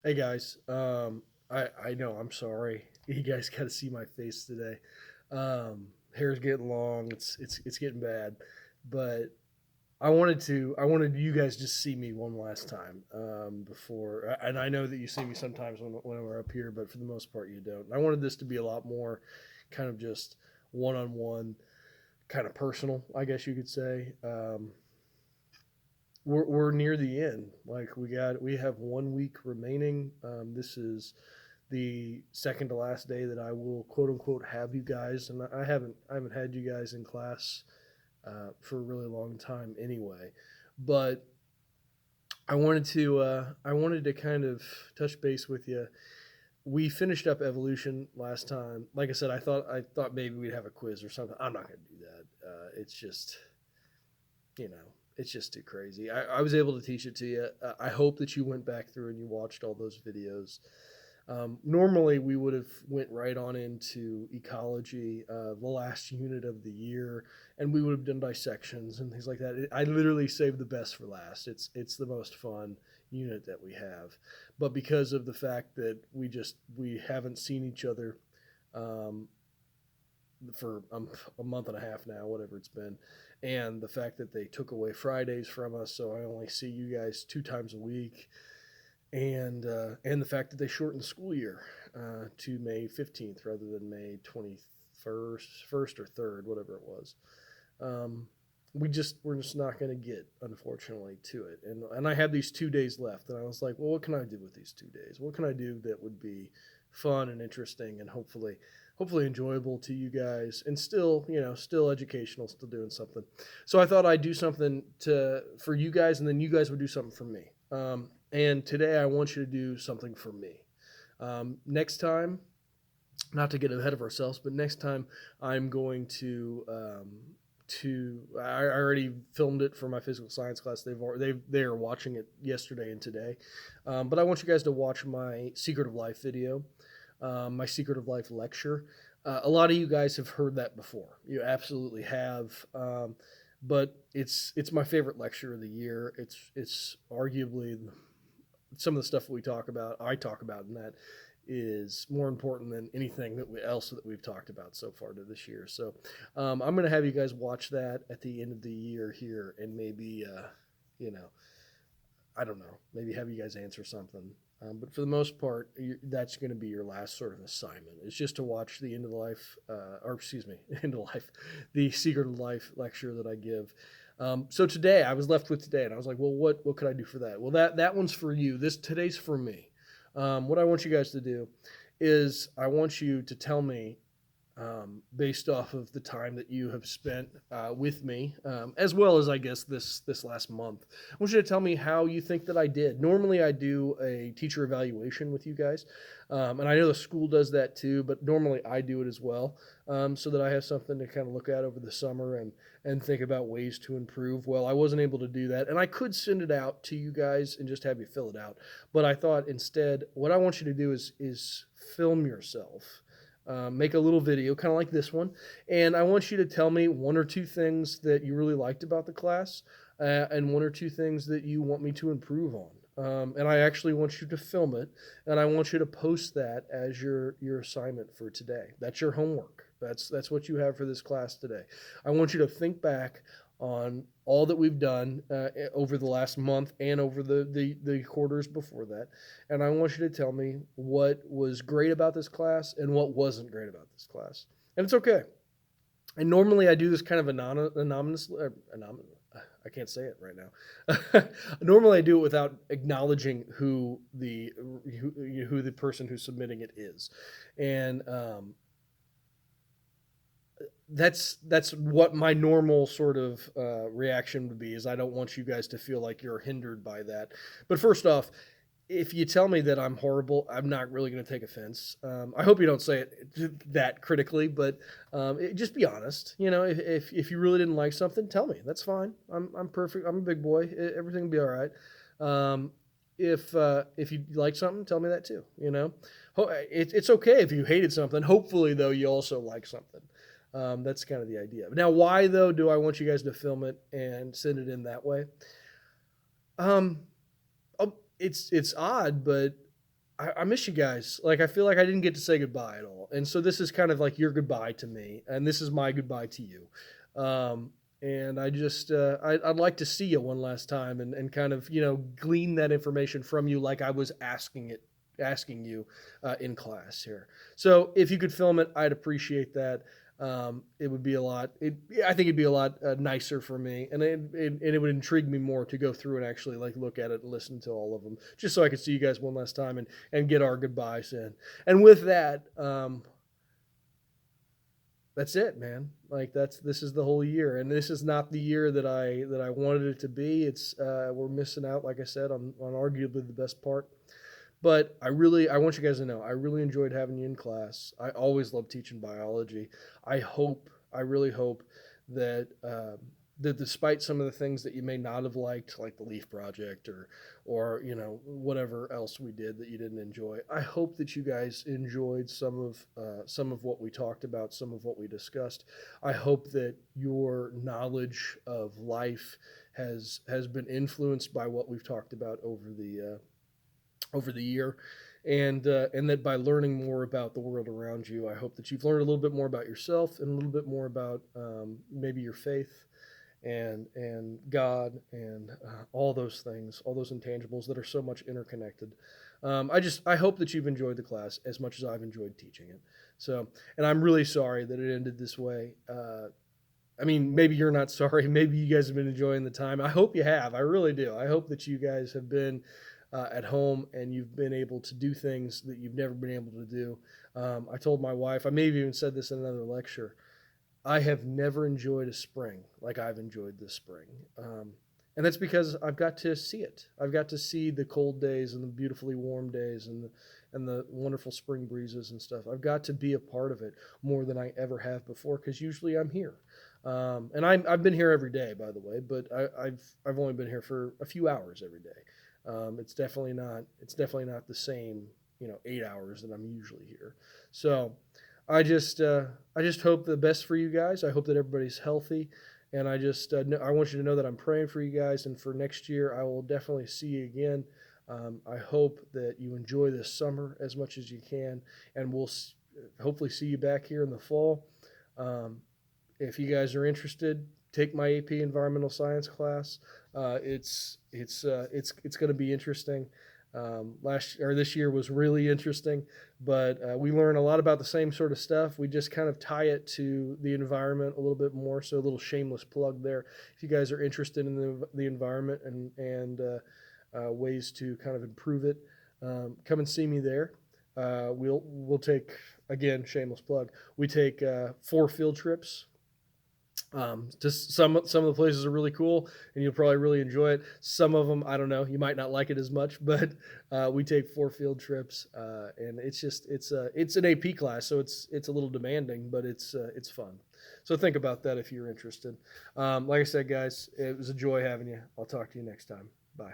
Hey guys, I know I'm sorry. You guys got to see my face today. Hair's getting long. It's getting bad, but I wanted you guys to just see me one last time before. And I know that you see me sometimes when we're up here, but for the most part you don't. I wanted this to be a lot more, kind of just one on one, kind of personal, I guess you could say. We're near the end. Like we have 1 week remaining. This is the second to last day that I will quote unquote have you guys, and I haven't had you guys in class for a really long time anyway. But I wanted to kind of touch base with you. We finished up evolution last time. Like I said, I thought maybe we'd have a quiz or something. I'm not going to do that. It's just you know, it's just too crazy. I was able to teach it to you. I hope that you went back through and you watched all those videos. Normally, we would have went right on into ecology, the last unit of the year, and we would have done dissections and things like that. I literally saved the best for last. It's the most fun unit that we have, but because of the fact that we haven't seen each other um, for a month and a half now, whatever it's been, and the fact that they took away Fridays from us, so I only see you guys 2 times a week, and the fact that they shortened the school year to May 15th rather than May 21st or third, whatever it was. Um, we're just not going to get, unfortunately, to it. And I had these 2 days left, and I was like, well, what can I do with these 2 days? What can I do that would be fun and interesting and hopefully enjoyable to you guys, and still, still educational, still doing something. So I thought I'd do something to for you guys, and then you guys would do something for me. And today I want you to do something for me. Next time, not to get ahead of ourselves, but next time I'm going to I already filmed it for my physical science class. They are watching it yesterday and today, but I want you guys to watch my Secret of Life video, my Secret of Life lecture. A lot of you guys have heard that before. You absolutely have. But it's my favorite lecture of the year. It's arguably some of the stuff I talk about in that is more important than anything else that we've talked about so far to this year. So I'm going to have you guys watch that at the end of the year here, and maybe you know I don't know, maybe have you guys answer something. But for the most part, that's going to be your last sort of assignment. It's just to watch the end of the life, or excuse me, end of life, the Secret of Life lecture that I give. So today, I was left with today, and I was like, well, what could I do for that? Well, that one's for you. Today's for me. What I want you guys to do is I want you to tell me, based off of the time that you have spent with me, as well as I guess this last month. I want you to tell me how you think that I did. Normally, I do a teacher evaluation with you guys, and I know the school does that too. But normally, I do it as well, so that I have something to kind of look at over the summer and think about ways to improve. Well, I wasn't able to do that, and I could send it out to you guys and just have you fill it out. But I thought instead, what I want you to do is film yourself, make a little video, kind of like this one, and I want you to tell me one or two things that you really liked about the class, and one or two things that you want me to improve on. And I actually want you to film it, and I want you to post that as your assignment for today. That's your homework. That's what you have for this class today. I want you to think back on all that we've done over the last month and over the quarters before that. And I want you to tell me what was great about this class and what wasn't great about this class. And it's okay. And normally I do this kind of anonymously. I can't say it right now. Normally I do it without acknowledging who the person who's submitting it is, and that's what my normal sort of reaction would be. Is I don't want you guys to feel like you're hindered by that. But first off, if you tell me that I'm horrible, I'm not really going to take offense. I hope you don't say it that critically, but just be honest. If you really didn't like something, tell me. That's fine. I'm perfect. I'm a big boy. Everything will be all right. Um, if you like something, tell me that too. It's okay if you hated something. Hopefully, though, you also like something. That's kind of the idea. Now, why though do I want you guys to film it and send it in that way? Um, it's odd, but I miss you guys. Like, I feel like I didn't get to say goodbye at all. And so this is kind of like your goodbye to me, and this is my goodbye to you. Um, and I'd like to see you one last time and kind of, glean that information from you like I was asking you in class here. So if you could film it, I'd appreciate that. It would be a lot. I think it'd be a lot nicer for me, and it would intrigue me more to go through and actually like look at it and listen to all of them, just so I could see you guys one last time and get our goodbyes in. And with that, that's it, man. Like this is the whole year, and this is not the year that I wanted it to be. It's we're missing out, like I said, on arguably the best part. But I want you guys to know, I really enjoyed having you in class. I always love teaching biology. I really hope that that despite some of the things that you may not have liked, like the Leaf Project or whatever else we did that you didn't enjoy, I hope that you guys enjoyed some of what we talked about, some of what we discussed. I hope that your knowledge of life has been influenced by what we've talked about over the year, and that by learning more about the world around you, I hope that you've learned a little bit more about yourself and a little bit more about maybe your faith and God and all those things, all those intangibles that are so much interconnected. I hope that you've enjoyed the class as much as I've enjoyed teaching it. So, and I'm really sorry that it ended this way. I mean, maybe you're not sorry. Maybe you guys have been enjoying the time. I hope you have. I really do. I hope that you guys have been at home and you've been able to do things that you've never been able to do. I told my wife, I may have even said this in another lecture, I have never enjoyed a spring like I've enjoyed this spring. And that's because I've got to see it. I've got to see the cold days and the beautifully warm days and the wonderful spring breezes and stuff. I've got to be a part of it more than I ever have before because usually I'm here. And I've been here every day, by the way, but I've only been here for a few hours every day. It's definitely not the same 8 hours that I'm usually here. So I just hope the best for you guys. I hope that everybody's healthy, and I want you to know that I'm praying for you guys. And for next year, I will definitely see you again. I hope that you enjoy this summer as much as you can, and we'll hopefully see you back here in the fall. If you guys are interested, take my AP Environmental Science class. It's going to be interesting. This year was really interesting, but we learn a lot about the same sort of stuff. We just kind of tie it to the environment a little bit more. So a little shameless plug there. If you guys are interested in the environment and ways to kind of improve it, come and see me there. We'll take, again, shameless plug. We take 4 field trips. Just some of the places are really cool, and you'll probably really enjoy it. Some of them, I don't know, you might not like it as much, but we take 4 field trips, and it's an AP class, so it's a little demanding, but it's fun. So think about that if you're interested. Like I said, guys, it was a joy having you. I'll talk to you next time. Bye.